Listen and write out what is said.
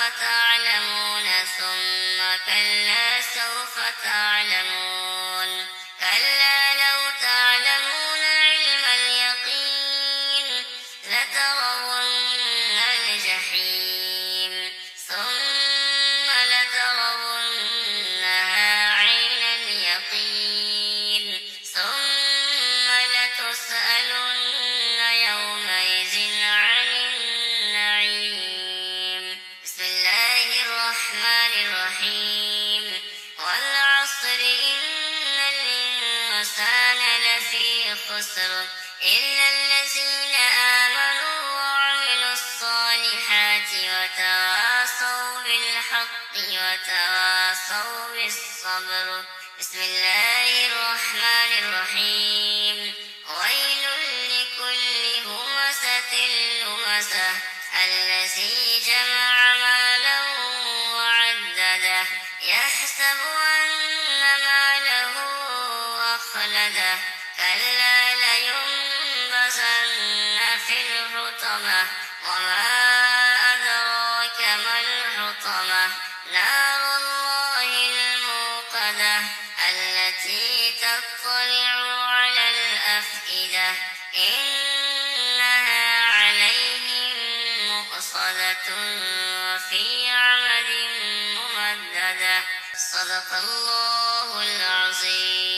تعلمون ثم كلا سوف تعلمون كلا لو تعلمون علم اليقين لترون الجحيم ثم لترونها عين اليقين ثم لتسألن يومئذ عن النعيم. بسم الله الرحمن الرحيم. والعصر إن الإنسان لفي خسر إلا الذين آمنوا وعملوا الصالحات وتواصوا بالحق وتواصوا بالصبر. بسم الله الرحمن الرحيم. ويل لكل همزة لمزة الذي جمع مالا وعدده يحسب أن ماله أخلده كلا لينبذن في الحطمة وما أدراك ما الحطمة نار الله الموقدة التي تطلع على الأفئدة إنها عليهم مؤصدة وفي عمد ممددة. صدق الله العظيم.